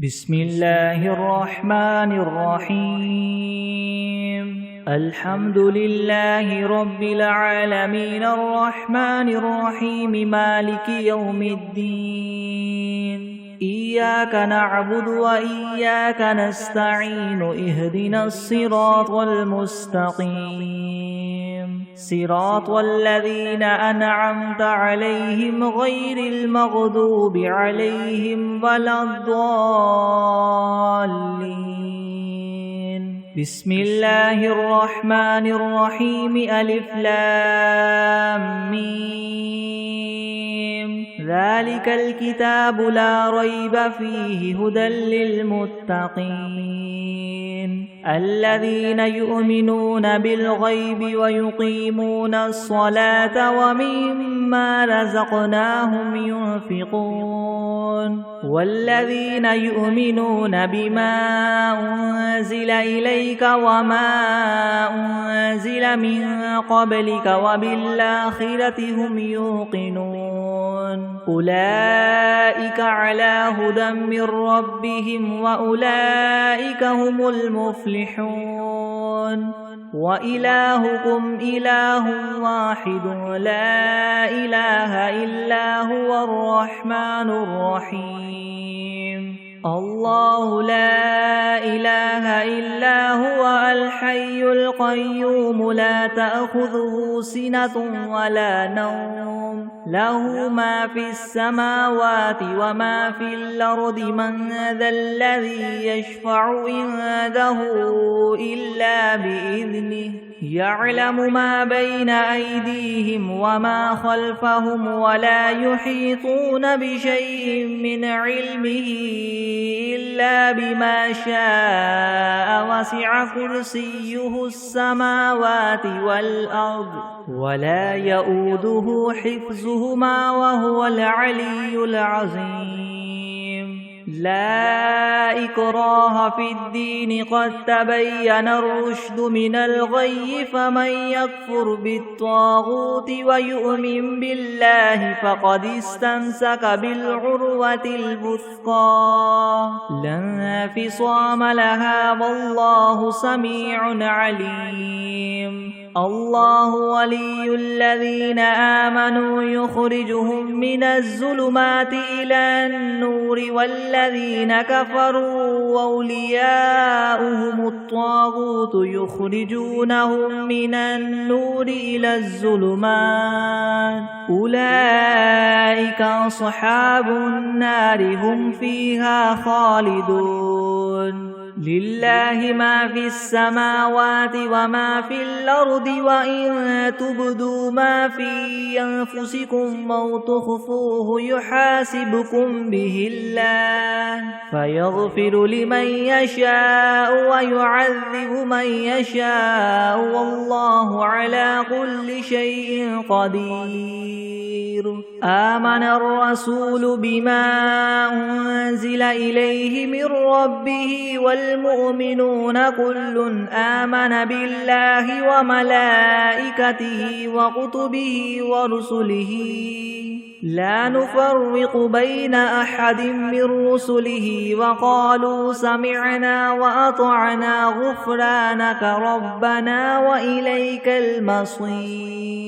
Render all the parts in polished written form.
بسم الله الرحمن الرحيم الحمد لله رب العالمين الرحمن الرحيم مالك يوم الدين إياك نعبد وإياك نستعين اهدنا الصراط المستقيم صراط الذين أنعمت عليهم غير المغضوب عليهم ولا الضالين بسم الله الرحمن الرحيم ألف لام ميم ذلك الكتاب لا ريب فيه هدى للمتقين الذين يؤمنون بالغيب ويقيمون الصلاة ومما رزقناهم ينفقون والذين يؤمنون بما أنزل إليك وما أنزل من قبلك وبالآخرة هم يوقنون أولئك على هدى من ربهم وأولئك هم المفلحون وإلهكم إله واحد لا إله إلا هو الرحمن الرحيم الله لا إله إلا هو الحي القيوم لا تأخذه سنة ولا نوم له ما في السماوات وما في الأرض من ذا الذي يشفع عنده إلا بإذنه يعلم ما بين أيديهم وما خلفهم ولا يحيطون بشيء من علمه إلا بما شاء وسع كرسيه السماوات والأرض ولا يؤوده حفظهما وهو العلي العظيم لا إكراه في الدين قد تبين الرشد من الغي فمن يكفر بالطاغوت ويؤمن بالله فقد استمسك بالعروة الوثقى لا انفصام لها والله سميع عليم الله ولي الذين آمنوا يخرجهم من الظلمات إلى النور والذين كفروا أولياؤهم الطاغوت يخرجونهم من النور إلى الظلمات أولئك أصحاب النار هم فيها خالدون لله ما في السماوات وما في الأرض وإن تبدوا ما في أنفسكم أو تخفوه يحاسبكم به الله فيغفر لمن يشاء ويعذب من يشاء والله على كل شيء قدير آمن الرسول بما أنزل إليه من ربه والمؤمنون كل آمن بالله وملائكته وكتبه ورسله لا نفرق بين أحد من رسله وقالوا سمعنا وأطعنا غفرانك ربنا وإليك المصير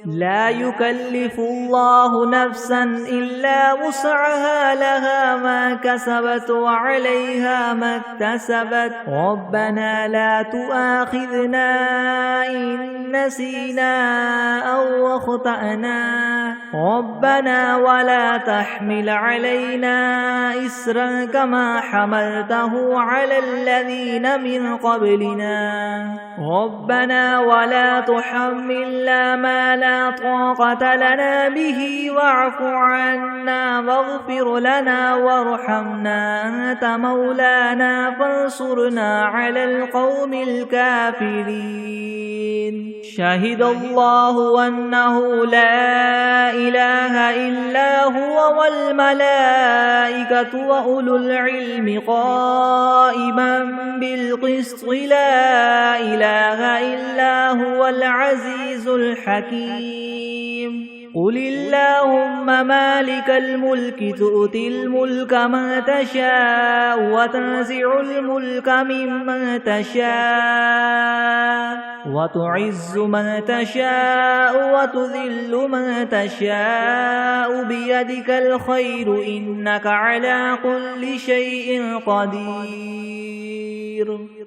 لا يكلف الله نفسا إلا وسعها لها ما كسبت وعليها ما اكتسبت ربنا لا تؤاخذنا إن نسينا أو أخطأنا ربنا ولا تحمل علينا إسرا كما حملته على الذين من قبلنا ربنا ولا تحملنا ما لا طاقة لنا به واعف عنا واغفر لنا وارحمنا أنت مولانا فانصرنا على القوم الكافرين شهد الله أنه لا إله إلا هو والملائكة وأولو العلم قائما بالقسط لا إله إلا هو العزيز الحكيم قل اللهم مالك الملك تؤتي الملك من تشاء وتنزع الملك ممن تشاء وتعز من تشاء وتذل من تشاء بيدك الخير إنك على كل شيء قدير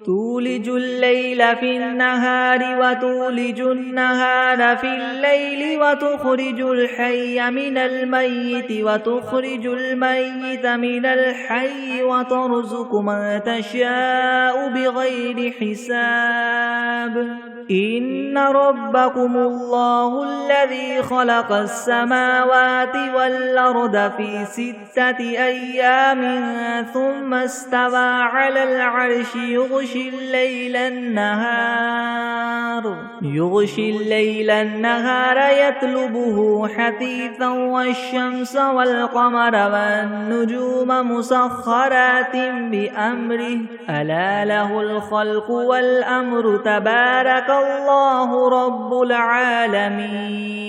تولج الليل في النهار وتولج النهار في الليل وتخرج الحي من الميت وتخرج الميت من الحي وترزق من تشاء بغير حساب إن ربكم الله الذي خلق السماوات والأرض في 6 أيام ثم استوى على العرش يغشي الليل النهار يطلبه حثيثا والشمس والقمر والنجوم مسخرات بأمره ألا له الخلق والأمر تبارك الله رب العالمين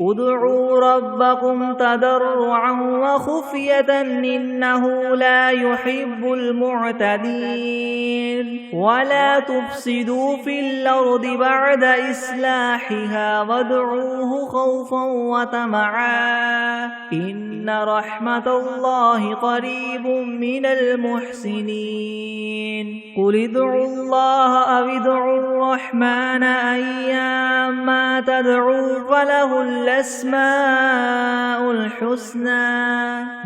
ادعوا ربكم تضرعا وخفية إنه لا يحب المعتدين ولا تفسدوا في الأرض بعد إصلاحها وادعوه خوفا وطمعا إن رحمة الله قريب من المحسنين قل ادعوا الله أو ادعوا الرحمن أيما تدعوا فله الأسماء الحسنى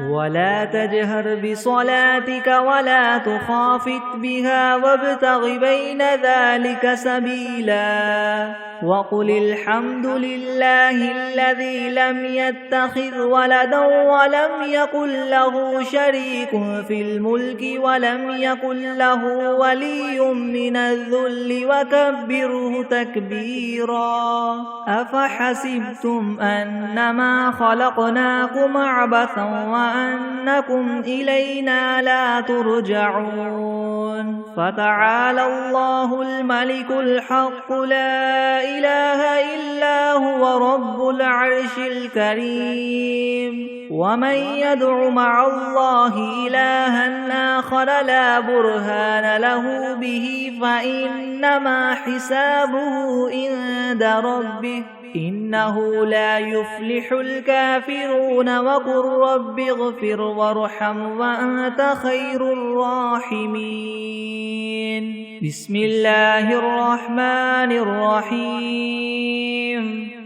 ولا تجهر بصلاتك ولا تخافت بها وابتغ بين ذلك سبيلا وقل الحمد لله الذي لم يتخذ ولدا ولم يكن له شريك في الملك ولم يكن له ولي من الذل وكبره تكبيرا أفحسبتم أنما خلقناكم عبثا وأنكم إلينا لا ترجعون فتعالى الله الملك الحق لا إله إلا هو رب العرش الكريم ومن يدع مع الله إلها آخر لا برهان له به فإنما حسابه عند ربه إنه لا يفلح الكافرون وقل رب اغفر وارحم وأنت خير الراحمين بسم الله الرحمن الرحيم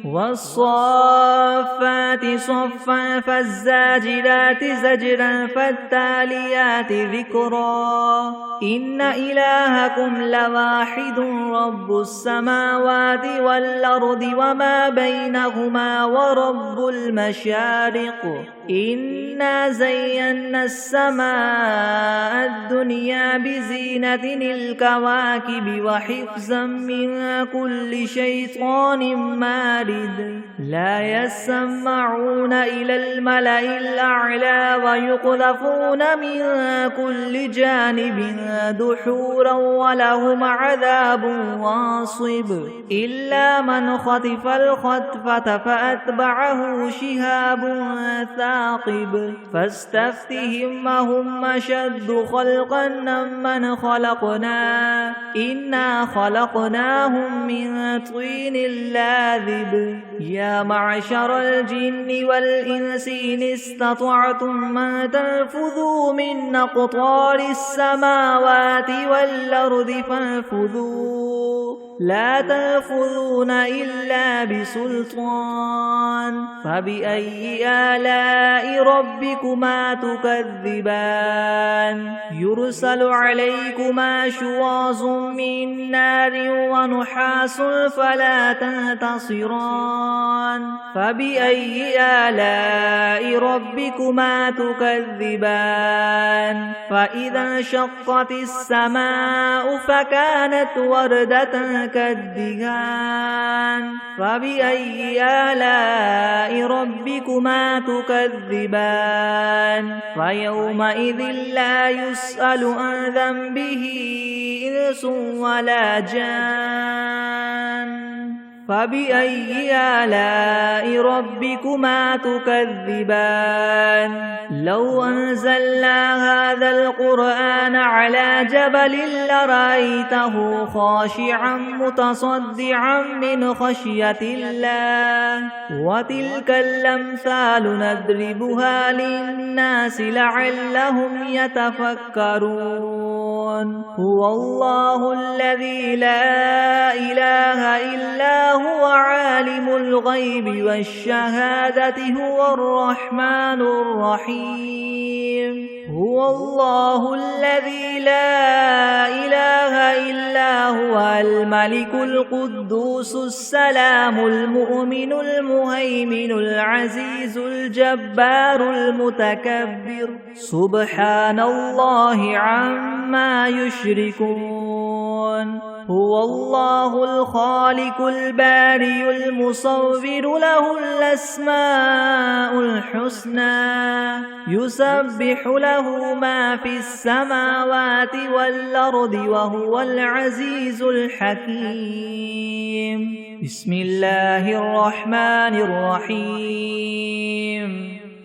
والصافات صفا فالزاجرات زجرا فالتاليات ذكرا إن إلهكم لواحد رب السماوات والأرض وما بينهما ورب المشارق إنا زينا السماء الدنيا بزينة الكواكب وحفظا من كل شيطان مارد لا يسمعون إلى الملأ الأعلى ويقذفون من كل جانب دحورا ولهم عذاب واصب إلا من خطف الخطفة فأتبعه شهاب ثاقب فاستفتهم هم أشد خلقا ممن خلقنا إنا خلقناهم من طين لاذب يا معشر الجن والإنس إن استطعتم أن تنفذوا من أقطار السماوات والأرض فانفذوا لا تنفذون إلا بسلطان فبأي آلاء ربكما تكذبان يرسل عليكما شواظ من نار ونحاس فلا تنتصران فبأي آلاء ربكما تكذبان فإذا انشقت السماء فكانت وردة كالدهان فبأي آلاء ربكما تكذبان فيومئذ لا يسأل عن ذنبه إنس ولا جان فبأي آلاء ربكما تكذبان لو أنزلنا هذا القرآن على جبل لرأيته خاشعا متصدعا من خشية الله وتلك الأمثال نضربها للناس لعلهم يتفكرون هو الله الذي لا إله إلا هو عالم الغيب والشهادة هو الرحمن الرحيم هو الله الذي لا إله إلا هو الملك القدوس السلام المؤمن المهيمن العزيز الجبار المتكبر سبحان الله عما يشركون هو الله الخالق البارئ المصور له الأسماء الحسنى يسبح له ما في السماوات والأرض وهو العزيز الحكيم بسم الله الرحمن الرحيم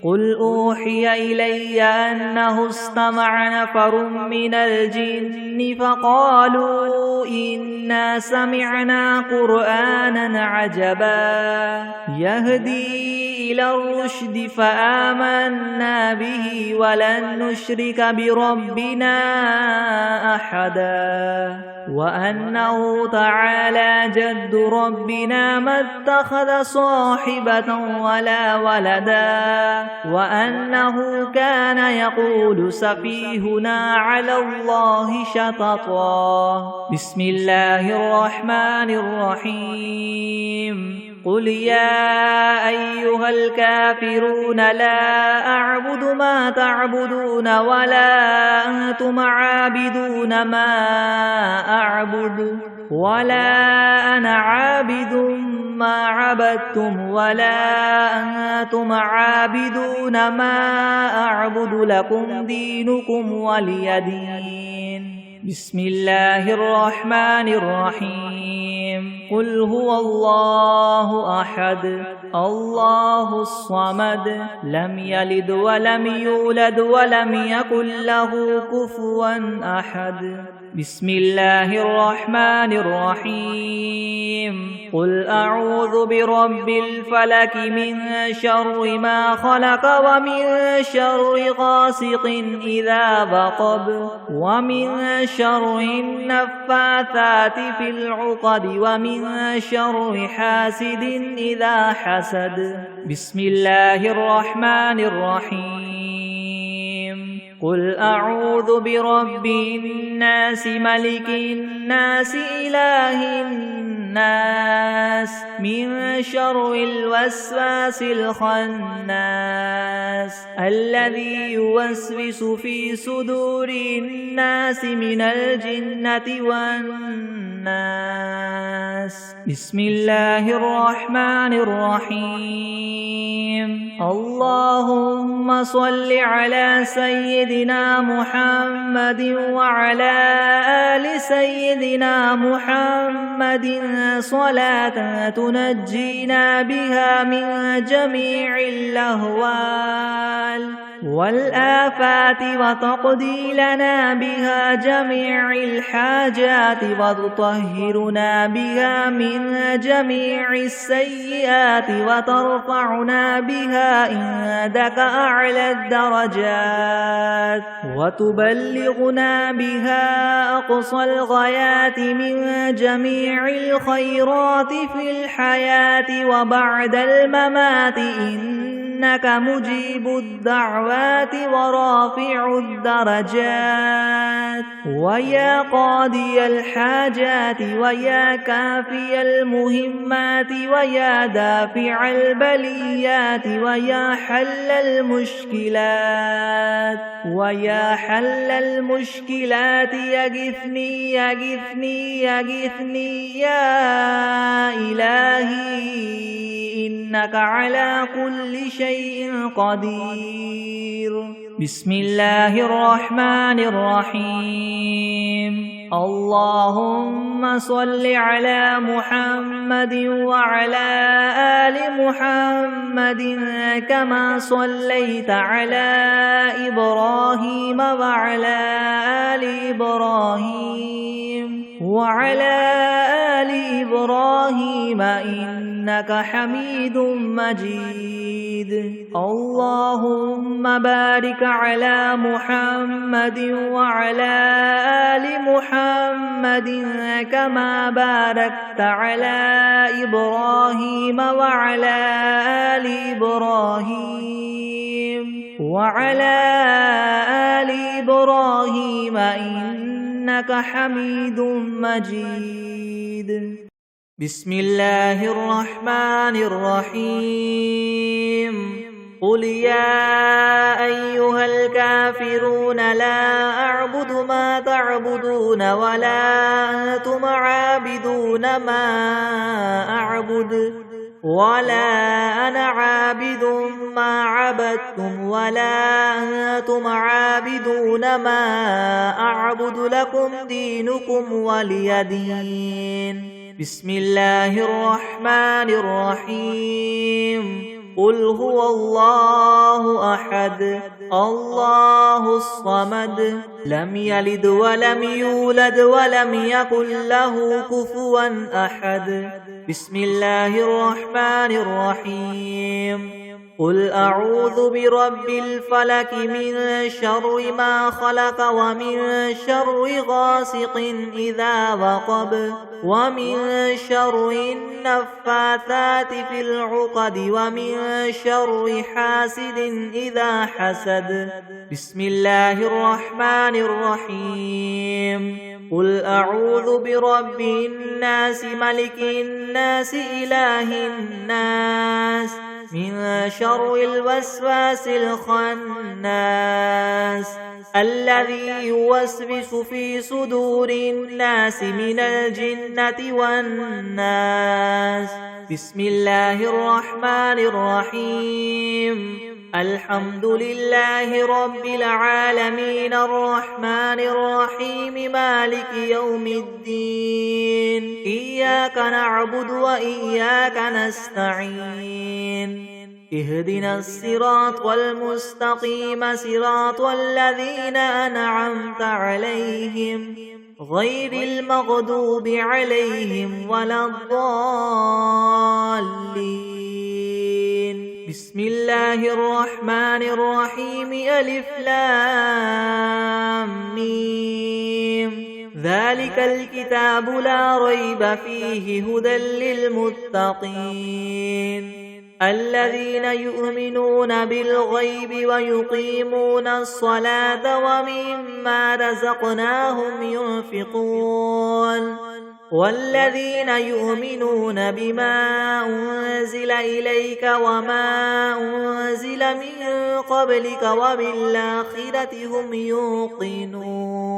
قل أوحي إلي أنه استمع نفر من الجن فقالوا إنا سمعنا قرآنا عجبا يهدي إلى الرشد فآمنا به ولن نشرك بربنا أحدا وأنه تعالى جد ربنا ما اتخذ صاحبة ولا ولدا وأنه كان يقول سفيهنا على الله شططا بسم الله الرحمن الرحيم قل يا أيها الكافرون لا أعبد ما تعبدون ولا أنتم عابدون ما أعبد ولا أنا عابد ما عبدتم ولا أنتم عابدون ما أعبد لكم دينكم ولي دين بسم الله الرحمن الرحيم قل هو الله أحد الله الصمد لم يلد ولم يولد ولم يكن له كفوا أحد بسم الله الرحمن الرحيم قل أعوذ برب الفلك من شر ما خلق ومن شر غاسق إذا وقب ومن شر النفاثات في العقد ومن شر حاسد إذا حسد بسم الله الرحمن الرحيم قل أعوذ برب الناس ملك الناس إله الناس من شر الوسواس الخناس الذي يوسوس في صدور الناس من الجنة والناس بسم الله الرحمن الرحيم اللهم صل على سيدنا محمد وعلى آل سيدنا محمد صلاة تنجينا بها من جميع الأهوال والآفات وتقضي لنا بها جميع الحاجات وتطهرنا بها من جميع السيئات وترفعنا بها عندك أعلى الدرجات وتبلغنا بها أقصى الغايات من جميع الخيرات في الحياة وبعد الممات إنك مجيب الدعوات ورافع الدرجات ويا قاضي الحاجات ويا كافي المهمات ويا دافع البليات ويا حل المشكلات ويا حل المشكلات يغثني يغثني يغثني يا إلهي إنك على كل شيء قدير بسم الله الرحمن الرحيم اللهم صل على محمد وعلى آل محمد كما صليت على إبراهيم وعلى آل إبراهيم إنك حميد مجيد. اللهم بارك على محمد وعلى آل محمد كما باركت على إبراهيم وعلى آل إبراهيم إنك حميد مجيد. بسم الله الرحمن الرحيم. قل يا أيها الكافرون لا أعبد ما تعبدون ولا أنتم عابدون ما أعبد ولا أنا عابد ما عبدتم ولا أنتم عابدون ما أعبد لكم دينكم ولي دين. بسم الله الرحمن الرحيم. قل هو الله أحد الله الصمد لم يلد ولم يولد ولم يكن له كفوا أحد. بسم الله الرحمن الرحيم. قل أعوذ برب الفلك من شر ما خلق ومن شر غاسق إذا وقب ومن شر النفاثات في العقد ومن شر حاسد إذا حسد. بسم الله الرحمن الرحيم. قل أعوذ برب الناس ملك الناس إله الناس من شر الوسواس الخناس الذي يوسوس في صدور الناس من الجنة والناس. بسم الله الرحمن الرحيم. الحمد لله رب العالمين الرحمن الرحيم مالك يوم الدين. إياك نعبد وإياك نستعين. اهدنا الصراط المستقيم صراط الذين أنعمت عليهم غير المغضوب عليهم ولا الضالين. بسم الله الرحمن الرحيم. ألف لام ميم. ذلك الكتاب لا ريب فيه هدى للمتقين الذين يؤمنون بالغيب ويقيمون الصلاة ومما رزقناهم ينفقون والذين يؤمنون بما أنزل إليك وما أنزل من قبلك وبالآخرة هم يوقنون.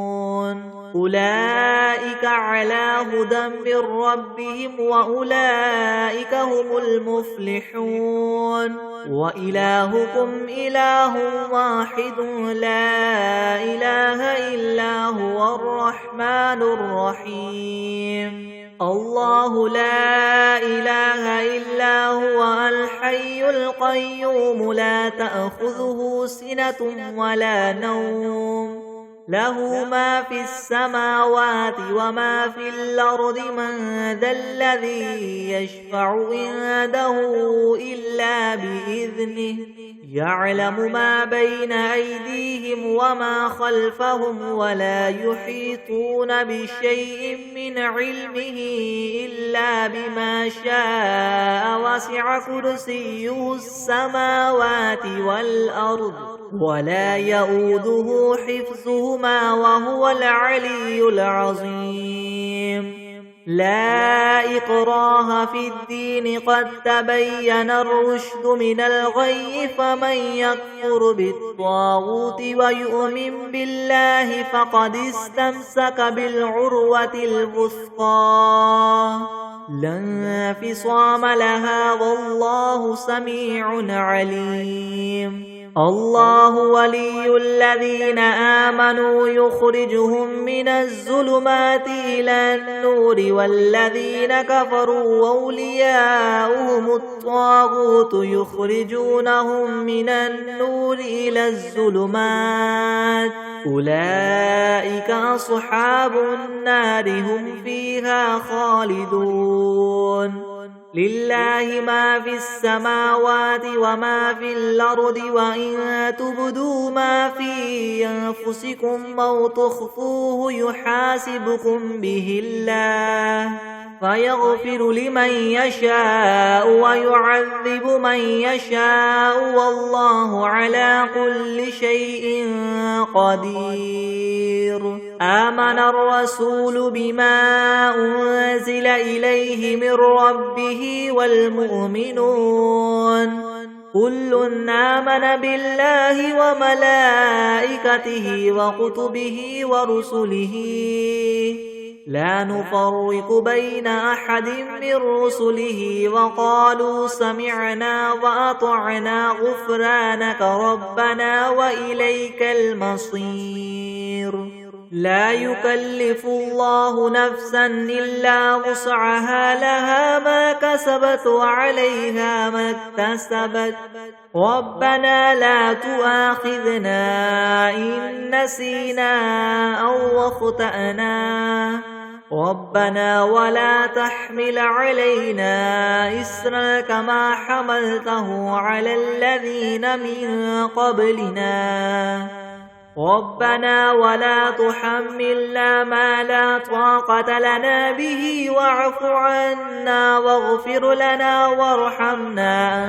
أولئك على هدى من ربهم وأولئك هم المفلحون. وإلهكم إله واحد لا إله إلا هو الرحمن الرحيم. الله لا إله إلا هو الحي القيوم لا تأخذه سنة ولا نوم له ما في السماوات وما في الأرض. من ذا الذي يشفع عنده إلا بإذنه يعلم ما بين أيديهم وما خلفهم ولا يحيطون بشيء من علمه إلا بما شاء. وسع كرسيه السماوات والأرض ولا يؤوده حفظهما وهو العلي العظيم. لا إكراه في الدين قد تبين الرشد من الغي. فمن يكفر بالطاغوت ويؤمن بالله فقد استمسك بالعروة الوثقى لا انفصام لها والله سميع عليم. الله ولي الذين آمنوا يخرجهم من الظلمات إلى النور والذين كفروا أولياؤهم الطاغوت يخرجونهم من النور إلى الظلمات أولئك أصحاب النار هم فيها خالدون لله ما في السماوات وما في الأرض وإن تبدوا ما في أنفسكم أو تخفوه يحاسبكم به الله فيغفر لمن يشاء ويعذب من يشاء والله على كل شيء قدير آمن الرسول بما أنزل إليه من ربه والمؤمنون كل آمن بالله وملائكته وكتبه ورسله لا نفرق بين أحد من رسله وقالوا سمعنا وأطعنا غفرانك ربنا وإليك المصير لا يكلف الله نفسا إلا وسعها لها ما كسبت وعليها ما اكتسبت ربنا لا تؤاخذنا إن نسينا أو أخطأنا ربنا ولا تحمل علينا إسرا كما حملته على الذين من قبلنا ربنا ولا تحملنا ما لا طاقة لنا به واعف عنا واغفر لنا وارحمنا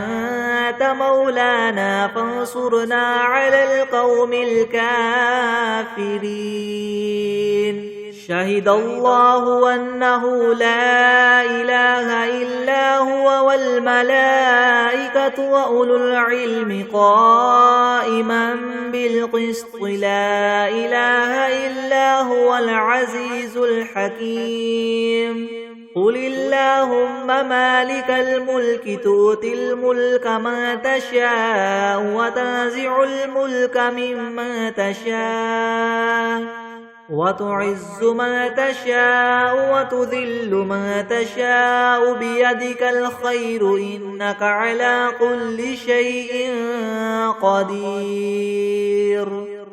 أنت مولانا فانصرنا على القوم الكافرين شهد الله أنه لا إله إلا هو والملائكة وأولو العلم قائما بالقسط لا إله إلا هو العزيز الحكيم قل اللهم مالك الملك تؤتي الملك من تشاء وتنزع الملك ممن تشاء وتعز من تشاء وتذل من تشاء بيدك الخير إنك على كل شيء قدير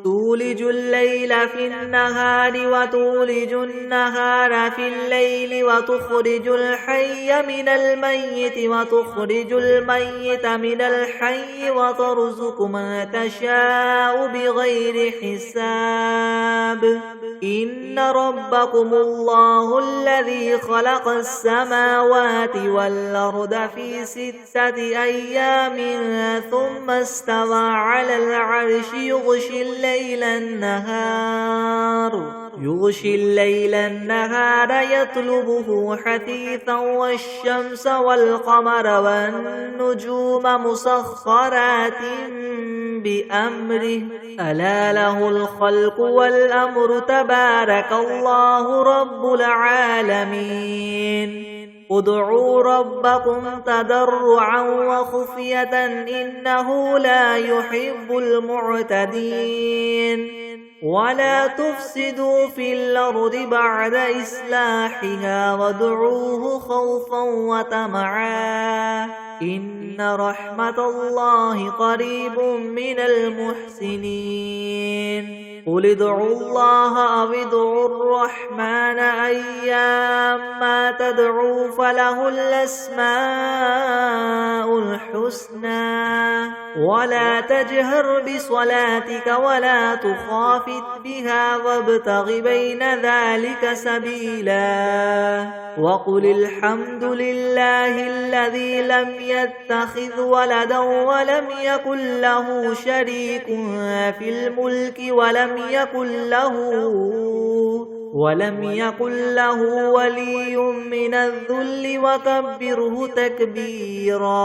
تولج الليل في النهار وتولج النهار في الليل وتخرج الحي من الميت وتخرج الميت من الحي وترزق من تشاء بغير حساب إن ربكم الله الذي خلق السماوات والأرض في 6 أيام ثم استوى على العرش يغشي الليل النهار يطلبه حثيثا والشمس والقمر والنجوم مسخرات بأمره ألا له الخلق والأمر تبارك الله رب العالمين ادعوا ربكم تضرعا وخفية إنه لا يحب المعتدين ولا تفسدوا في الأرض بعد إصلاحها وادعوه خوفا وطمعا إن رحمة الله قريب من المحسنين قل ادعوا الله أو ادعوا الرحمن أيما تدعوا فله الأسماء الحسنى ولا تجهر بصلاتك ولا تخافت بها وابتغ بين ذلك سبيلا وقل الحمد لله الذي لم يتخذ ولدا ولم يكن له شريك في الملك ولم يكن له ولي من الذل وكبره تكبيرا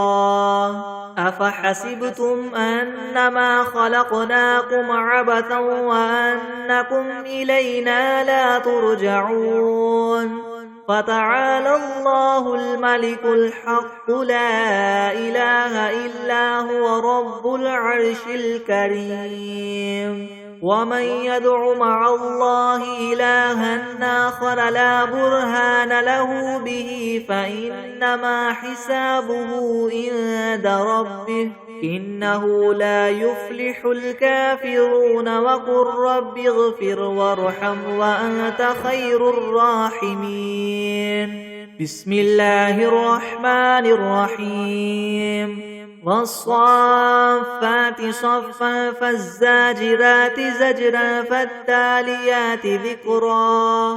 أفحسبتم أنما خلقناكم عبثا وأنكم إلينا لا ترجعون فتعالى الله الملك الحق لا إله إلا هو رب العرش الكريم ومن يدع مع الله إلها آخر لا برهان له به فإنما حسابه عند ربه إنه لا يفلح الكافرون وقل رب اغفر وارحم وأنت خير الراحمين بسم الله الرحمن الرحيم والصافات صفا فالزاجرات زجرا فالتاليات ذكرا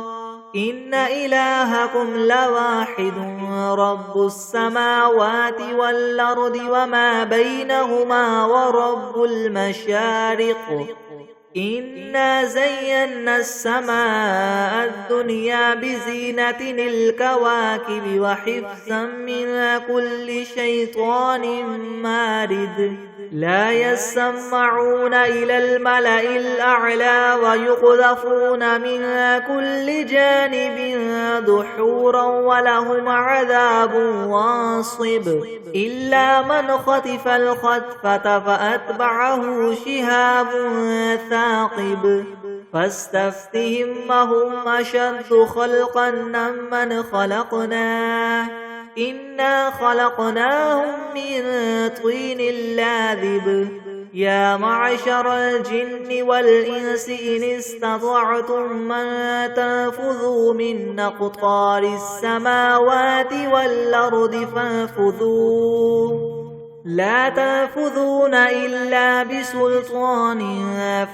إن إلهكم لواحد رب السماوات والأرض وما بينهما ورب المشارق إنا زينا السماء الدنيا بزينة الكواكب وحفظا من كل شيطان مارد لا يسمعون إلى الملأ الأعلى ويقذفون من كل جانب دحورا ولهم عذاب واصب إلا من خطف الخطفة فأتبعه شهاب ثاقب فاستفتهم هم أشد خلقا ممن خلقنا إنا خلقناهم من طين لاذب يا معشر الجن والإنس إن استطعتم من تنفذوا من أقطار السماوات والأرض فانفذوا لا تنفذون إلا بسلطان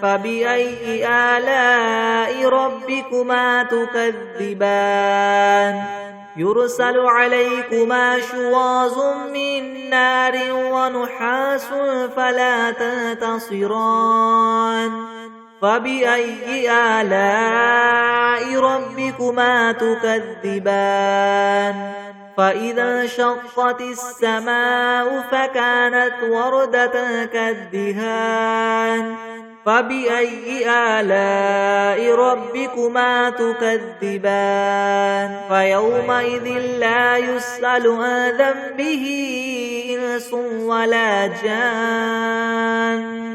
فبأي آلاء ربكما تكذبان يرسل عليكما شواظ من نار ونحاس فلا تنتصران فبأي آلاء ربكما تكذبان فإذا انشقت السماء فكانت وردة كالدهان فبأي آلاء ربكما تكذبان فيومئذ لا يسأل عن ذنبه إنس ولا جان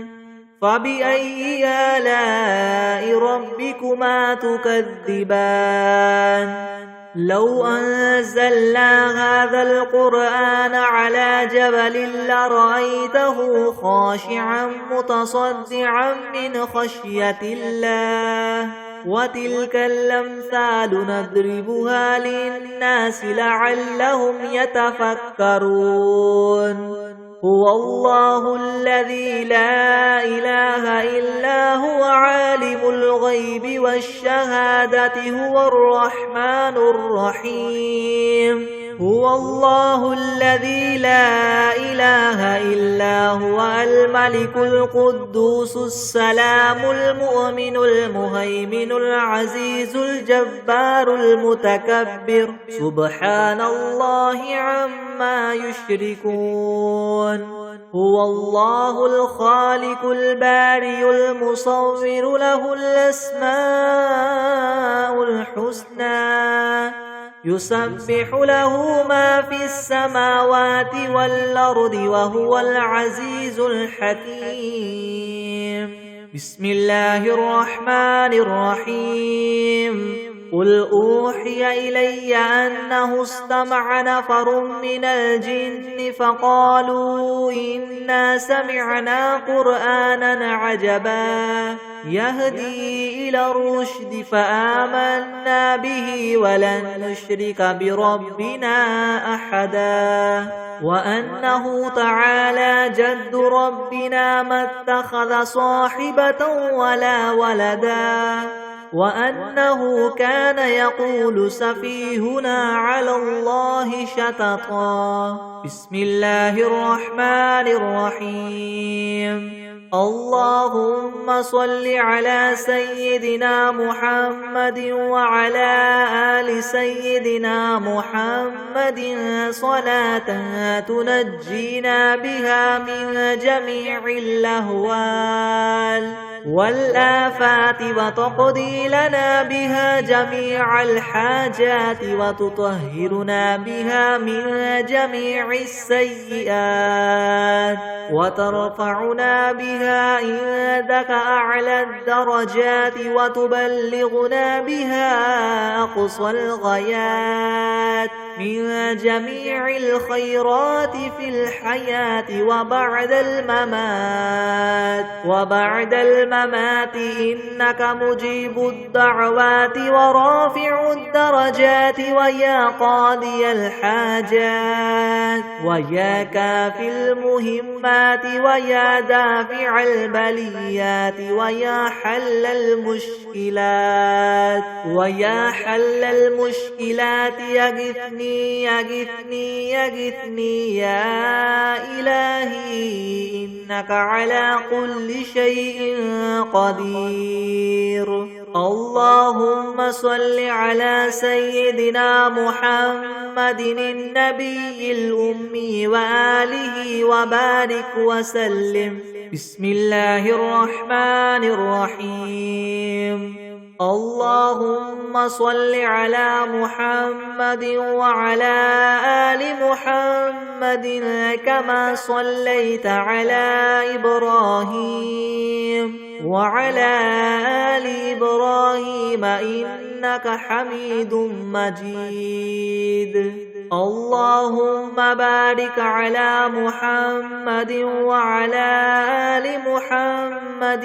فبأي آلاء ربكما تكذبان لو أنزلنا هذا القرآن على جبل لرأيته خاشعا متصدعا من خشية الله وتلك الأمثال نضربها للناس لعلهم يتفكرون هو الله الذي لا إله إلا هو عالم الغيب والشهادة هو الرحمن الرحيم هو الله الذي لا إله إلا هو الملك القدوس السلام المؤمن المهيمن العزيز الجبار المتكبر سبحان الله عما يشركون هو الله الخالق البارئ المصور له الأسماء الحسنى يسبح له ما في السماوات والأرض وهو العزيز الحكيم بسم الله الرحمن الرحيم قل أوحي إلي أنه استمع نفر من الجن فقالوا إنا سمعنا قرآنا عجبا يهدي إلى الرشد فآمنا به ولن نشرك بربنا أحدا وأنه تعالى جد ربنا ما اتخذ صاحبة ولا ولدا وأنه كان يقول سفيهنا على الله شططا بسم الله الرحمن الرحيم اللهم صل على سيدنا محمد وعلى آل سيدنا محمد صلاة تنجينا بها من جميع الأهوال والآفات وتقضي لنا بها جميع الحاجات وتطهرنا بها من جميع السيئات وترفعنا بها عندك أعلى الدرجات وتبلغنا بها أقصى الغايات من جميع الخيرات في الحياة وبعد الممات إنك مجيب الدعوات ورافع الدرجات ويا قاضي الحاجات ويا كافي المهمات ويا دافع البليات ويا حل المشكلات يغثني يا إلهي إنك على كل شيء قدير. اللهم صل على سيدنا محمد النبي الأمي وآله وبارك وسلم. بسم الله الرحمن الرحيم. اللهم صل على محمد وعلى آل محمد كما صليت على إبراهيم وعلى آل إبراهيم إنك حميد مجيد. اللهم بارك على محمد وعلى آل محمد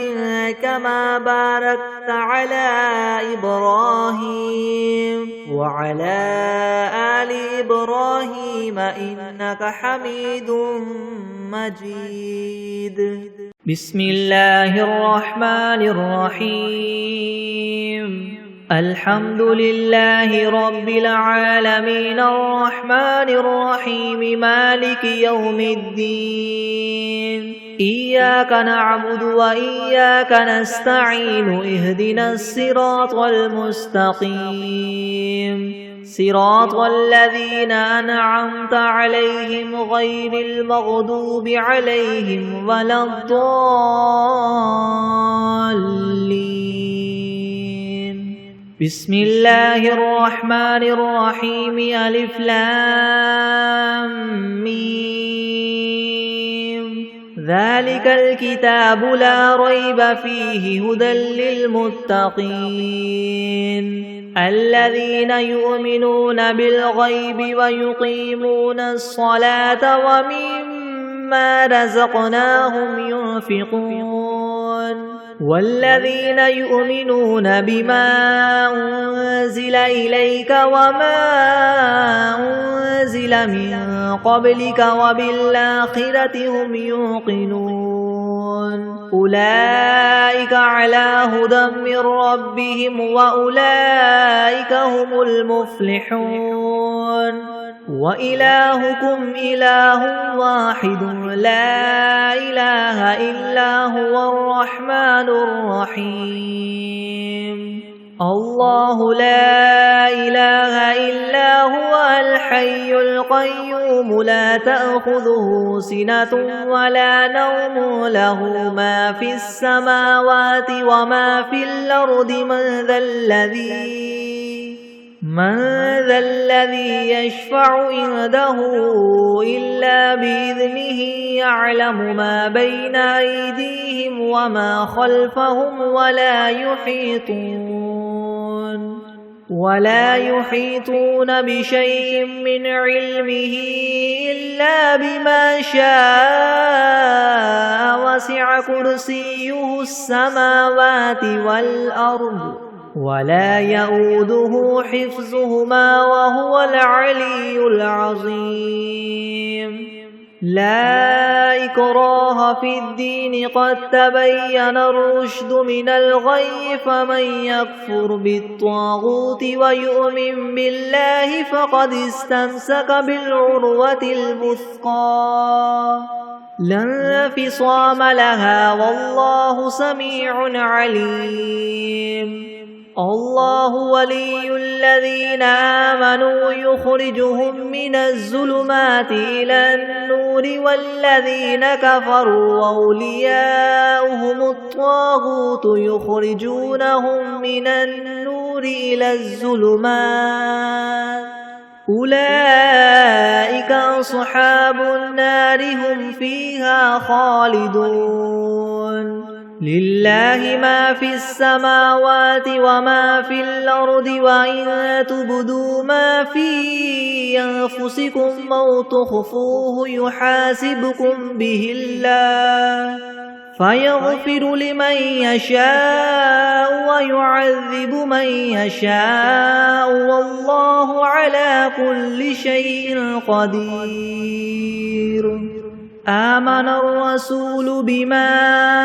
كما باركت على إبراهيم وعلى آل إبراهيم إنك حميد مجيد. بسم الله الرحمن الرحيم. الحمد لله رب العالمين الرحمن الرحيم مالك يوم الدين. إياك نعبد وإياك نستعين اهدنا الصراط المستقيم صراط الذين أنعمت عليهم غير المغضوب عليهم ولا الضالين. بسم الله الرحمن الرحيم. ألف لام ميم. ذلك الكتاب لا ريب فيه هدى للمتقين الذين يؤمنون بالغيب ويقيمون الصلاة ومما رزقناهم ينفقون والذين يؤمنون بما أنزل إليك وما أنزل من قبلك وبالآخرة هم يوقنون أولئك على هدى من ربهم وأولئك هم المفلحون. وإلهكم إله واحد لا إله إلا هو الرحمن الرحيم. الله لا إله إلا هو الحي القيوم لا تأخذه سنة ولا نوم له ما في السماوات وما في الأرض من ذا الذي يشفع عنده إلا بإذنه يعلم ما بين أيديهم وما خلفهم ولا يحيطون بشيء من علمه إلا بما شاء وسع كرسيه السماوات والأرض ولا يؤوده حفظهما وهو العلي العظيم. لا إكراه في الدين قد تبين الرشد من الغي فمن يكفر بالطاغوت ويؤمن بالله فقد استمسك بالعروة الوثقى لا انفصام لها والله سميع عليم. الله ولي الذين آمنوا يخرجهم من الظلمات إلى النور النور والذين كفروا أولياؤهم الطاغوت يخرجونهم من النور إلى الظلمات أولئك أصحاب النار هم فيها خالدون لله ما في السماوات وما في الأرض وإن تبدوا ما في أنفسكم أو تخفوه يحاسبكم به الله فيغفر لمن يشاء ويعذب من يشاء والله على كل شيء قدير آمن الرسول بما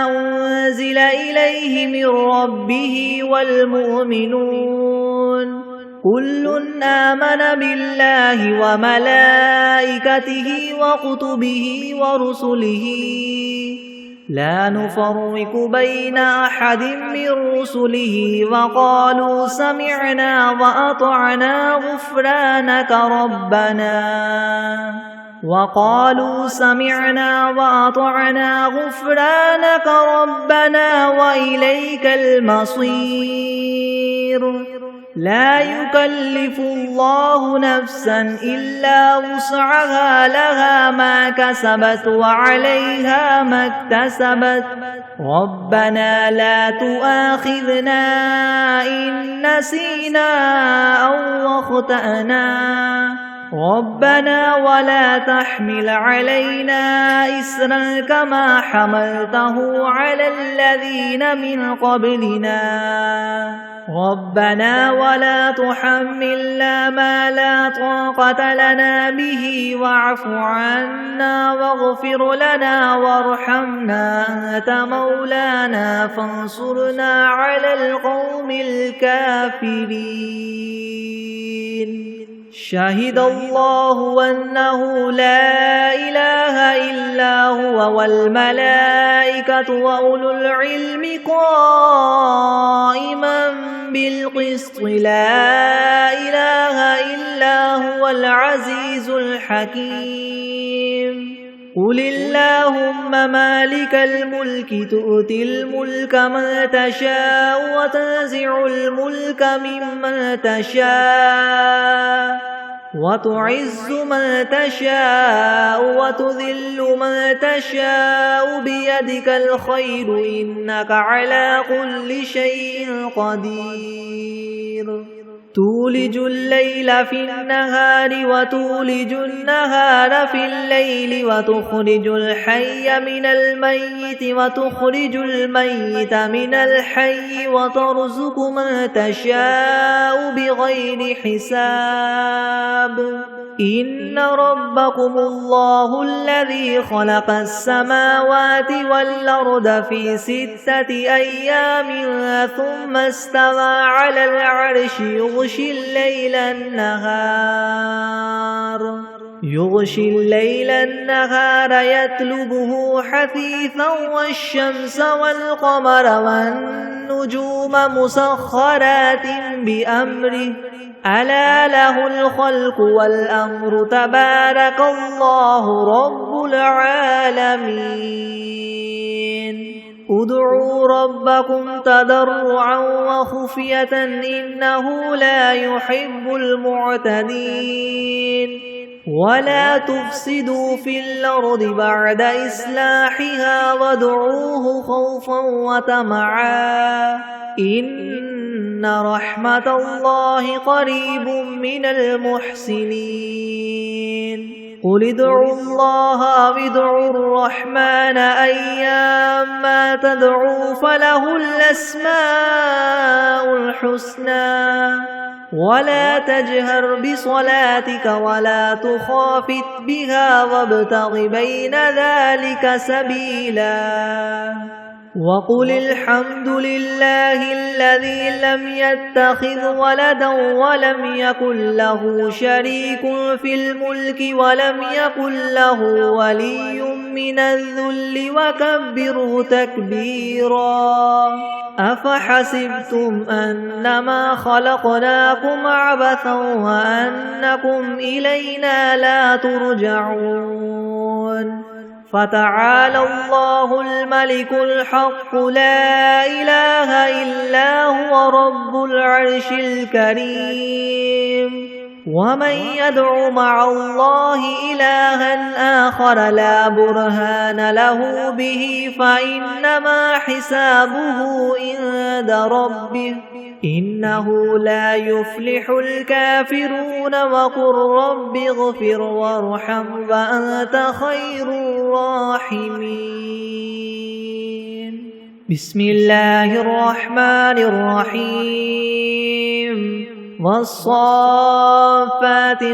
أنزل إليه من ربه والمؤمنون كل آمن بالله وملائكته وكتبه ورسله لا نفرق بين أحد من رسله وقالوا سمعنا وأطعنا غفرانك ربنا وإليك المصير لا يكلف الله نفسا إلا وسعها لها ما كسبت وعليها ما اكتسبت ربنا لا تؤاخذنا إن نسينا أو أخطأنا ربنا ولا تحمل علينا إسرا كما حملته على الذين من قبلنا ربنا ولا تحملنا ما لا طاقة لنا به واعف عنا واغفر لنا وارحمنا أنت مولانا فانصرنا على القوم الكافرين شهد الله أنه لا إله إلا هو والملائكة وأولو العلم قائما بالقسط لا إله إلا هو العزيز الحكيم قل اللهم مالك الملك تؤتي الملك من تشاء وتنزع الملك ممن تشاء وتعز من تشاء وتذل من تشاء بيدك الخير إنك على كل شيء قدير تولج الليل في النهار وتولج النهار في الليل وتخرج الحي من الميت وتخرج الميت من الحي وترزق من تشاء بغير حساب إن ربكم الله الذي خلق السماوات والأرض في 6 أيام ثم استوى على العرش يغشي الليل النهار يطلبه حثيثا والشمس والقمر والنجوم مسخرات بأمره ألا له الخلق والأمر تبارك الله رب العالمين ادعوا ربكم تضرعا وخفية إنه لا يحب المعتدين ولا تفسدوا في الأرض بعد إصلاحها وادعوه خوفا وطمعا إن رحمة الله قريب من المحسنين قل ادعوا الله أو ادعوا الرحمن أيما تدعوا فله الأسماء الحسنى ولا تجهر بصلاتك ولا تخافت بها وابتغ بين ذلك سبيلا وقل الحمد لله الذي لم يتخذ ولدا ولم يكن له شريك في الملك ولم يكن له ولي من الذل وكبره تكبيرا أفحسبتم أنما خلقناكم عبثا وأنكم إلينا لا ترجعون فتعالى الله الملك الحق لا إله إلا هو رب العرش الكريم ومن يدع مع الله إلها آخر لا برهان له به فإنما حسابه عند ربه إنه لا يفلح الكافرون وقل رب اغفر وارحم وأنت خير الراحمين بسم الله الرحمن الرحيم والصافات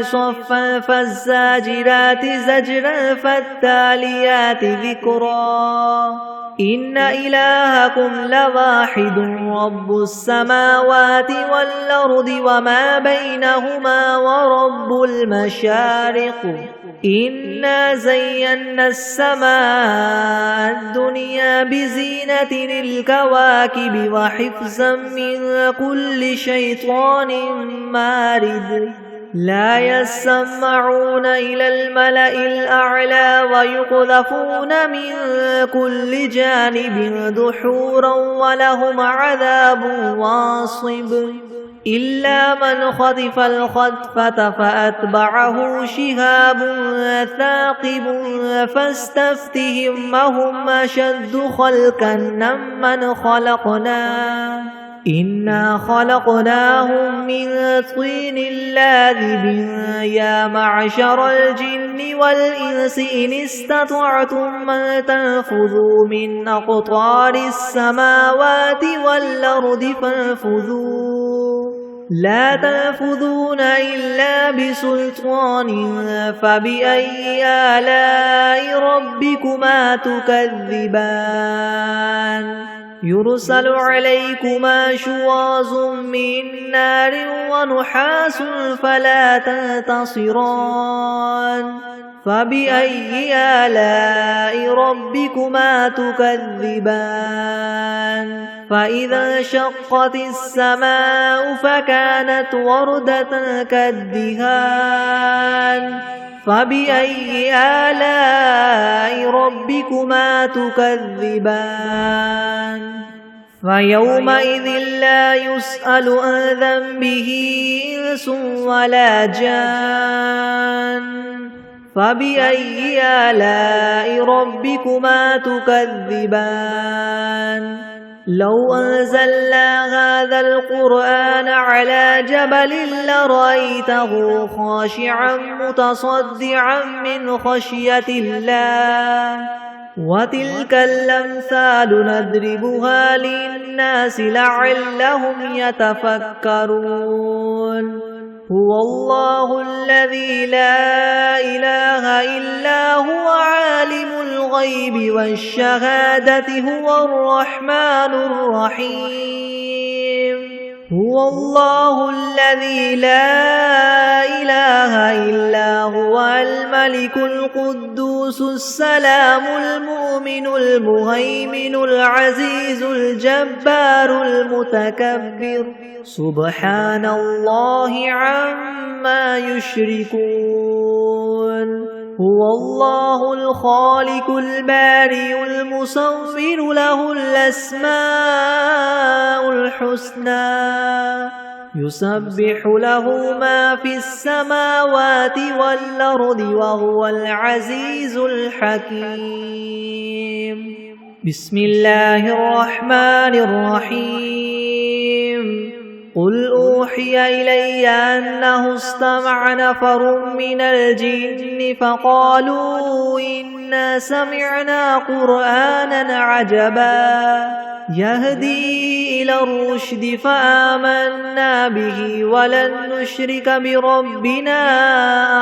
صفا فالزاجرات زجرا فالتاليات ذكرا إن إلهكم لواحد رب السماوات والأرض وما بينهما ورب المشارق إنا زينا السماء الدنيا بزينة الكواكب وحفظا من كل شيطان مارد لا يسمعون إلى الملأ الأعلى ويقذفون من كل جانب دحورا ولهم عذاب واصب إلا من خطف الخطفة فأتبعه شهاب ثاقب فاستفتهم أهم أشد خلقا ممن خلقنا إنا خلقناهم من طين لاذب يا معشر الجن والإنس إن استطعتم أن تنفذوا من أقطار السماوات والأرض فانفذوا لا تنفذون إلا بسلطان فبأي آلاء ربكما تكذبان يرسل عليكما شواظ من نار ونحاس فلا تنتصران فبأي آلاء ربكما تكذبان فإذا انشقت السماء فكانت وردة كالدهان فبأي آلاء ربكما تكذبان فيومئذ لا يسأل عن ذنبه إنس ولا جان فبأي آلاء ربكما تكذبان لو أنزلنا هذا القرآن على جبل لرأيته خاشعا متصدعا من خشية الله وتلك الأمثال نضربها للناس لعلهم يتفكرون هو الله الذي لا إله إلا هو عالم الغيب والشهادة هو الرحمن الرحيم هو الله الذي لا إله إلا هو الملك القدوس السلام المؤمن المهيمن العزيز الجبار المتكبر سبحان الله عما يشركون هو الله الخالق البارئ المصور له الأسماء الحسنى يسبح له ما في السماوات والأرض وهو العزيز الحكيم بسم الله الرحمن الرحيم قل أوحي إلي أنه استمع نفر من الجن فقالوا إنا سمعنا قرآنا عجبا يهدي إلى الرشد فآمنا به ولن نشرك بربنا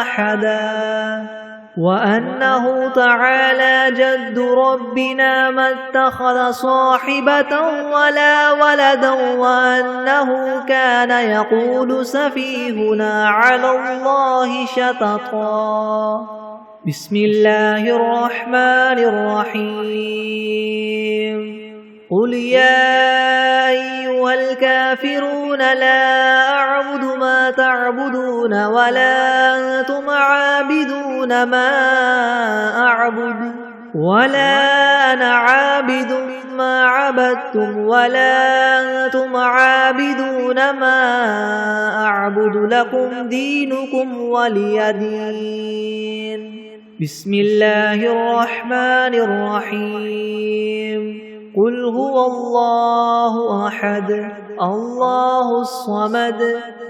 أحدا وأنه تعالى جد ربنا ما اتخذ صاحبة ولا ولدا وأنه كان يقول سفيهنا على الله شططا بسم الله الرحمن الرحيم قل يا أيها الكافرون لا أعبد ما تعبدون ولا أنتم عابدون ما أعبد ولا أنا عابد ما عبدتم ولا أنتم عابدون ما أعبد لكم دينكم ولي دين. بسم الله الرحمن الرحيم. قل هو الله أحد الله الصمد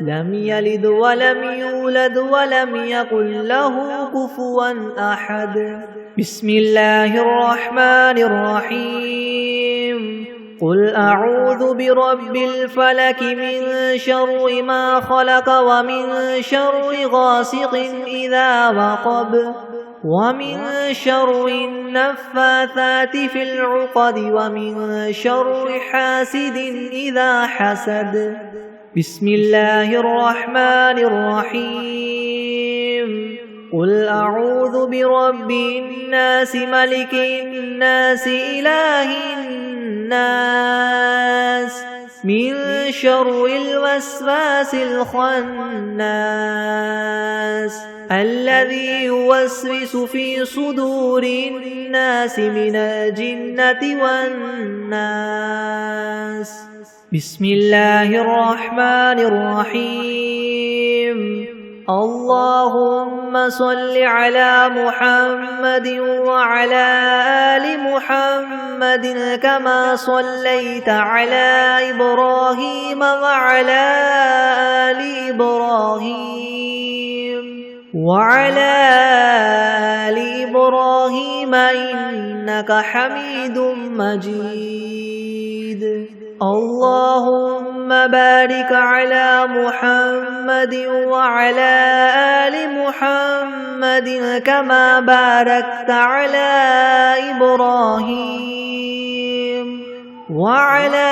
لم يلد ولم يولد ولم يكن له كفوا أحد. بسم الله الرحمن الرحيم. قل أعوذ برب الفلك من شر ما خلق ومن شر غاسق إذا وقب ومن شر النفاثات في العقد ومن شر حاسد إذا حسد. بسم الله الرحمن الرحيم. قل أعوذ برب الناس ملك الناس إله الناس من شر الوسواس الخناس الذي يوسوس في صدور الناس من الجنة والناس. بسم الله الرحمن الرحيم. اللهم صل على محمد وعلى آل محمد كما صليت على إبراهيم وعلى آل إبراهيم إنك حميد مجيد. اللهم بارك على محمد وعلى آل محمد كما باركت على إبراهيم وعلى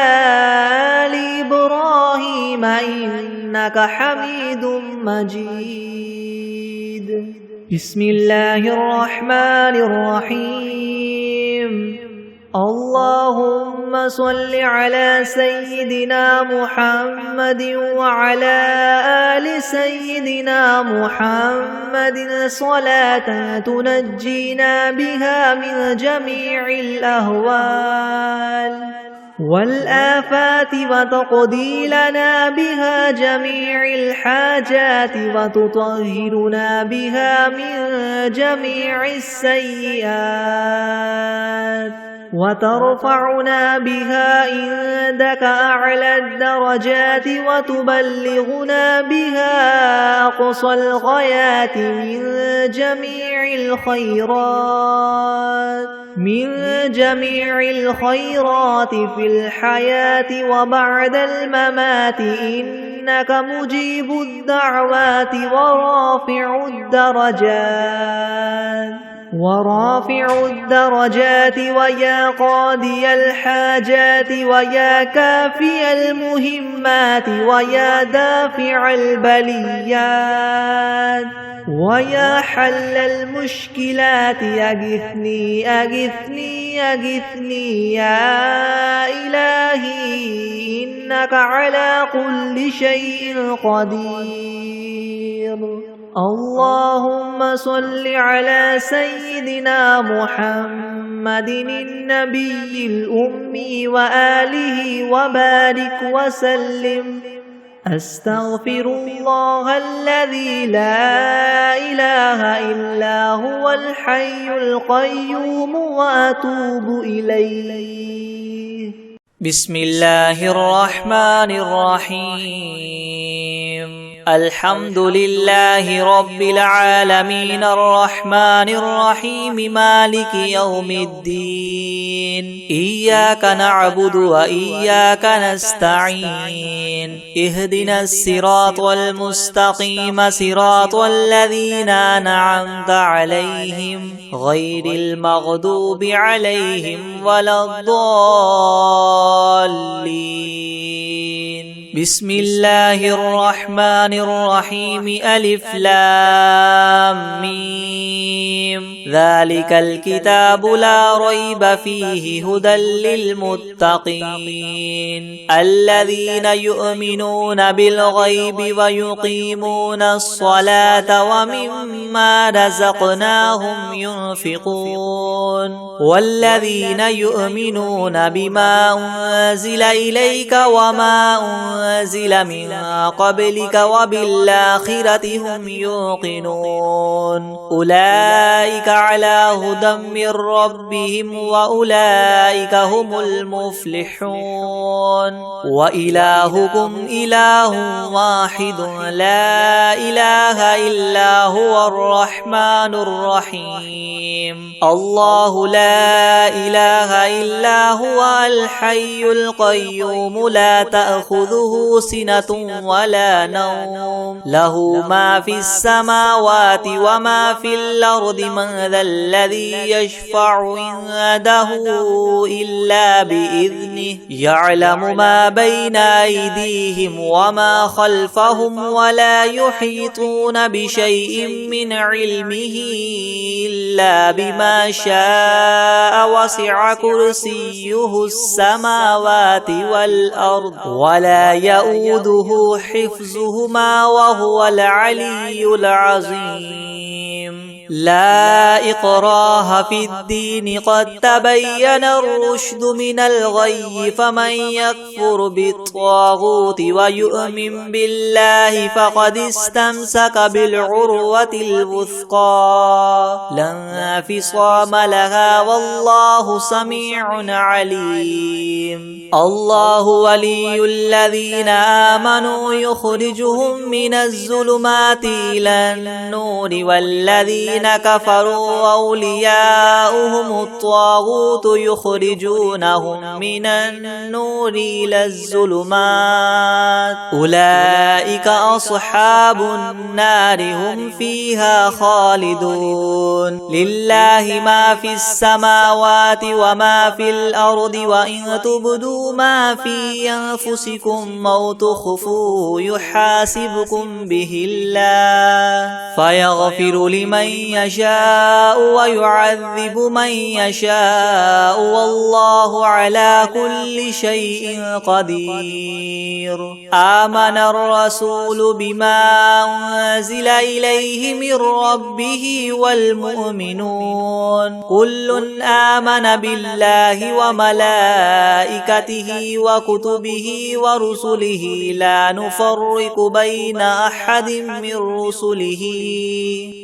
آل إبراهيم إنك حميد مجيد. بسم الله الرحمن الرحيم. اللهم صل على سيدنا محمد وعلى آل سيدنا محمد صلاة تنجينا بها من جميع الأهوال والآفات وتقضي لنا بها جميع الحاجات وتطهرنا بها من جميع السيئات وترفعنا بها عندك أعلى الدرجات وتبلغنا بها أقصى الغايات من جميع الخيرات في الحياة وبعد الممات إنك مجيب الدعوات ورافع الدرجات ويا قاضي الحاجات ويا كافي المهمات ويا دافع البليات ويا حل المشكلات أغثني أغثني أغثني يا إلهي إنك على كل شيء قدير. اللهم صل على سيدنا محمد النبي الأمي وآله وبارك وسلم. أستغفر الله الذي لا إله إلا هو الحي القيوم وأتوب إليه. بسم الله الرحمن الرحيم. الحمد لله رب العالمين الرحمن الرحيم مالك يوم الدين. إياك نعبد وإياك نستعين. اهدنا الصراط المستقيم صراط الذين أنعمت عليهم غير المغضوب عليهم ولا الضالين. بسم الله الرحمن الرحيم ألف لام ميم ذلك الكتاب لا ريب فيه هدى للمتقين الذين يؤمنون بالغيب ويقيمون الصلاة ومما رزقناهم ينفقون والذين يؤمنون بما أنزل إليك وما أنزل من قبلك وبالآخرة هم يوقنون أولئك على هدى من ربهم وأولئك هم المفلحون وإلهكم إله واحد لا إله إلا هو الرحمن الرحيم الله لا إله إلا هو الحي القيوم لا تأخذه سنة ولا نوم له ما في السماوات وما في الأرض من ذا الذي يشفع عنده إلا بإذنه يعلم ما بين أيديهم وما خلفهم ولا يحيطون بشيء من علمه إلا بما شاء وسع كرسيه السماوات والأرض ولا يؤوده حفظهما وهو العلي العظيم لا إكراه في الدين قد تبين الرشد من الغي فمن يكفر بالطاغوت ويؤمن بالله فقد استمسك بالعروة الوثقى لا انفصام لها والله سميع عليم الله ولي الذين آمنوا يخرجهم من الظلمات إلى النور والذين كفروا أولياؤهم الطاغوت يخرجونهم من النور إلى الظلمات أولئك أصحاب النار هم فيها خالدون لله ما في السماوات وما في الأرض وإن تبدوا ما في أنفسكم أو تخفوه يحاسبكم به الله فيغفر لمن يشاء ويعذب من يشاء والله على كل شيء قدير آمن الرسول بما أنزل إليه من ربه والمؤمنون كل آمن بالله وملائكته وكتبه ورسله لا نفرق بين أحد من رسله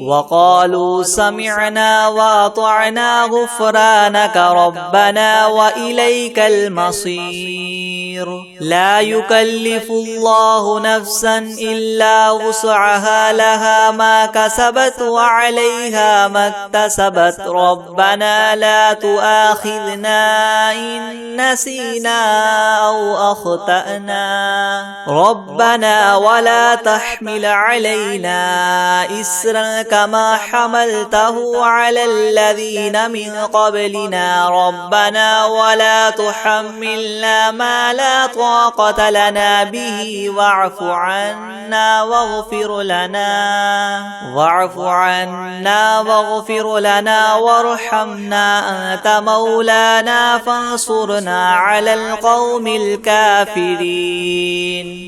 وقالوا سمعنا وأطعنا غفرانك ربنا وإليك المصير لا يكلف الله نفسا إلا وسعها لها ما كسبت وعليها ما اكتسبت ربنا لا تؤاخذنا إن نسينا أو أخطأنا ربنا ولا تحمل علينا إسرا كما حملته على الذين من قبلنا ربنا ولا تحملنا ما لا طاقة لنا به واعف عنا واغفر لنا وارحمنا أنت مولانا فانصرنا على القوم الكافرين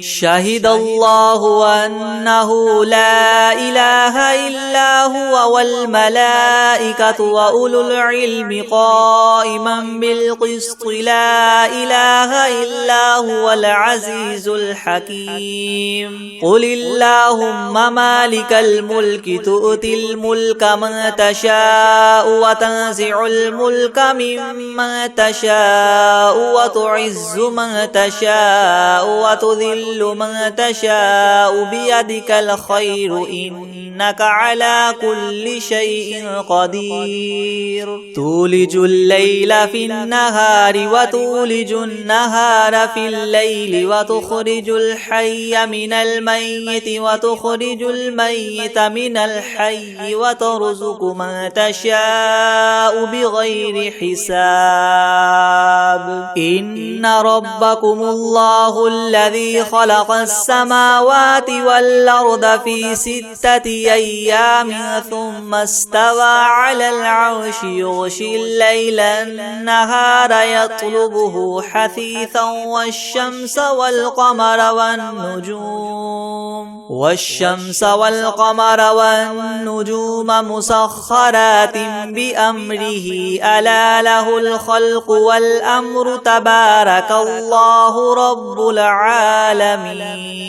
شهد الله أنه لا إله إلا هو والملائكة وأولو العلم قائما بالقسط لا إله إلا هو العزيز الحكيم قل اللهم مالك الملك تؤتي الملك من تشاء وتنزع الملك ممن تشاء وتعز من تشاء وتذل من تشاء بيدك الخير إنك إنك على كل شيء قدير تولج الليل في النهار وتولج النهار في الليل وتخرج الحي من الميت وتخرج الميت من الحي وترزق من تشاء بغير حساب إن ربكم الله الذي خلق السماوات والأرض في 6 أيام ثم استوى على العرش يغشي الليل النهار يطلبه حثيثا والشمس والقمر والنجوم مسخرات بأمره ألا له الخلق والأمر تبارك الله رب العالمين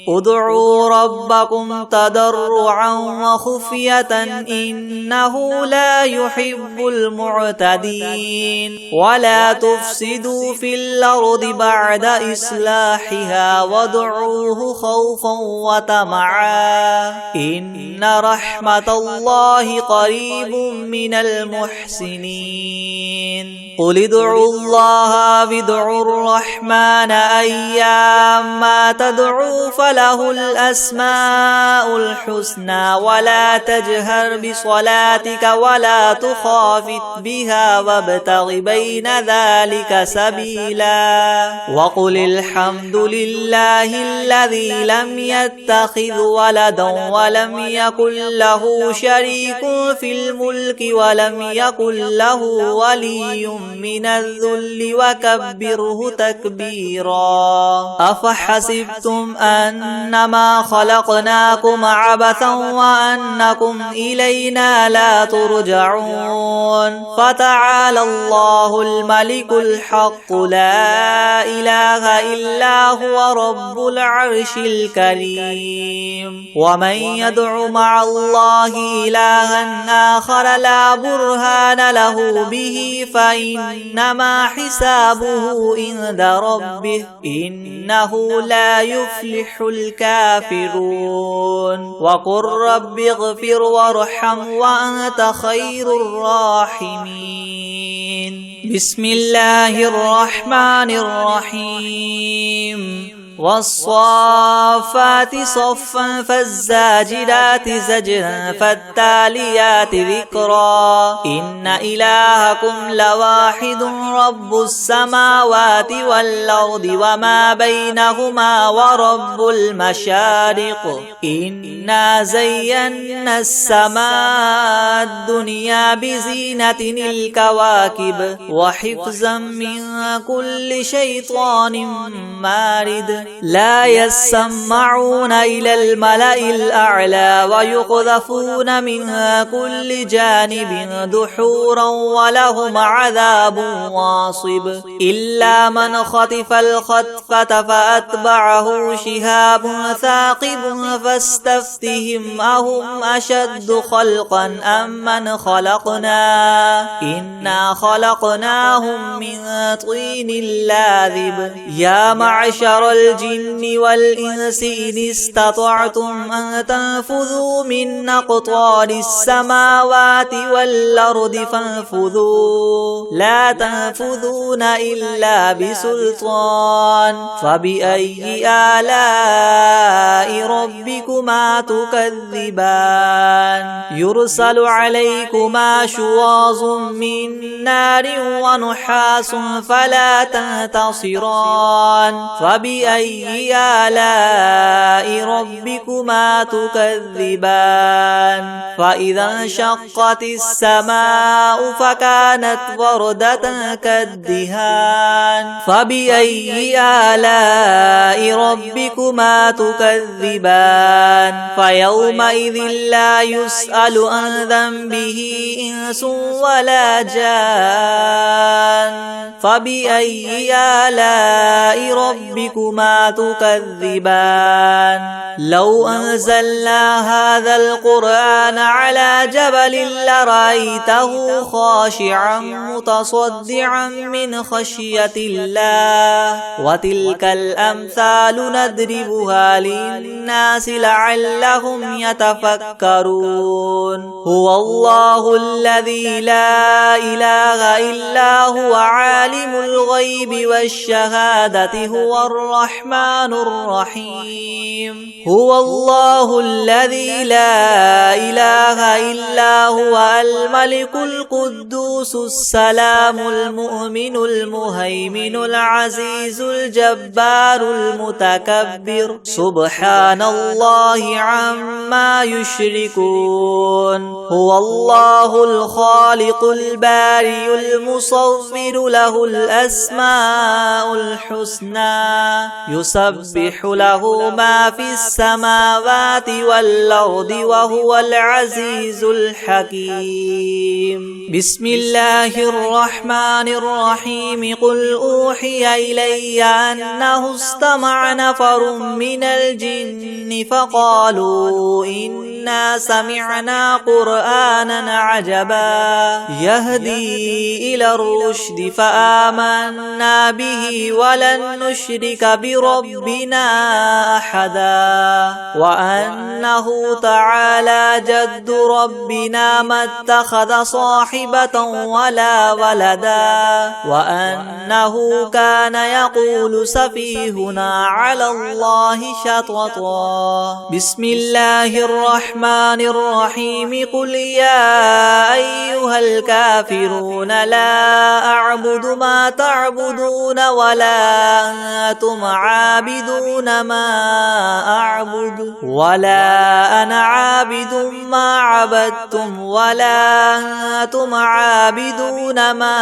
ادعوا ربكم تضرعا وخفية إنه لا يحب المعتدين ولا تفسدوا في الأرض بعد إصلاحها وادعوه خوفا وطمعا إن رحمة الله قريب من المحسنين قل ادعوا الله وادعوا الرحمن أيما تدعوا فله الأسماء الحسنى ولا تجهر بصلاتك ولا تخافت بها وابتغ بين ذلك سبيلا وقل الحمد لله الذي لم يتخذ ولدا ولم يكن له شريك في الملك ولم يكن له ولي من الذل وكبره تكبيرا أفحسبتم أنما خلقناكم عبثا وأنكم إلينا لا ترجعون فتعالى الله الملك الحق لا إله إلا هو رب العرش الكريم ومن يدع مع الله إلها آخر لا برهان له به فإنما حسابه عند ربه إنه لا يفلح الكافرون وقل رب اغفر وارحم وأنت خير الراحمين بسم الله الرحمن الرحيم والصافات صفا فالزاجرات زجرا فالتاليات ذكرا إن إلهكم لواحد رب السماوات والأرض وما بينهما ورب المشارق إنا زينا السماء الدنيا بزينة الكواكب وحفظا من كل شيطان مارد لا يسمعون إلى الملأ الأعلى ويقذفون من كل جانب دحورا ولهم عذاب واصب إلا من خطف الخطفة فأتبعه شهاب ثاقب فاستفتهم أهم أشد خلقا أم من خلقنا إنا خلقناهم من طين لاذب يا معشر الجن والإنس إن استطعتم أن تنفذوا من أقطار السماوات والأرض فانفذوا لا تنفذون إلا بسلطان فبأي آلاء ربكما تكذبان يرسل عليكما شواظ من نار ونحاس فلا تنتصران فبأي آلاء ربكما تكذبان فإذا انشقت السماء فكانت وردة كالدهان فبأي آلاء ربكما تكذبان فيومئذ لا يسأل عن ذنبه إنس ولا جان فبأي آلاء ربكما تكذبان لو أنزلنا هذا القرآن على جبل لرأيته خاشعا متصدعا من خشية الله وتلك الأمثال نضربها للناس لعلهم يتفكرون هو الله الذي لا إله إلا هو عالم الغيب والشهادة هو الرحمن الرحيم هو الله الذي لا إله إلا هو الملك القدوس السلام المؤمن المهيمن العزيز الجبار المتكبر سبحان الله عما يشركون هو الله الخالق البارئ المصور له الأسماء الحسنى يسبح له ما في السماوات والأرض وهو العزيز الحكيم بسم الله الرحمن الرحيم قل أوحي إلي أنه استمع نفر من الجن فقالوا إنا سمعنا قرآنا عجبا يهدي إلى الرشد فآمنا به ولن نشرك بربنا أحدا وأنه تعالى جد ربنا ما اتخذ صاحبة ولا ولدا وأنه كان يقول سفيهنا على الله شططا بسم الله الرحمن الرحيم قل يا أيها الكافرون لا أعبد ما تعبدون ولا أنتم عابدون ما أعبد ولا أنا عابد ما عبدتم ولا أنتم عابدون ما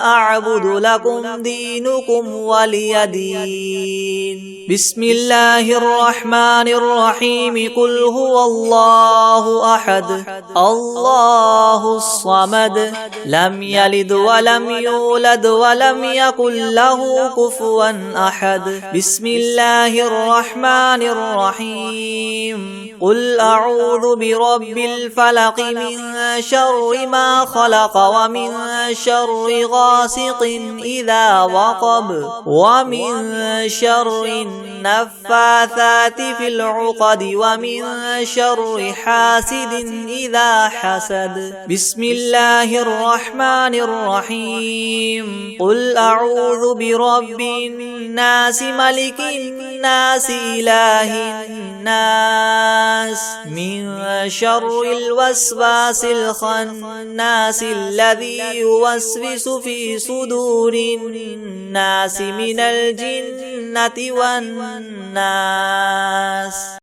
أعبد لكم دينكم ولي دين بسم الله الرحمن الرحيم قل هو الله أحد الله الصمد لم يلد ولم يولد ولم يكن له كفوا أحد بسم الله الرحمن الرحيم قل أعوذ برب الفلق من شر ما خلق ومن شر غاسق إذا وقب ومن شر النفاثات في العقد ومن شر حاسد إذا حسد بسم الله الرحمن الرحيم قل أعوذ برب الناس ملك الناس إله الناس من شر الوسواس الخناس الذي يوسوس في صدور الناس من الجنة والناس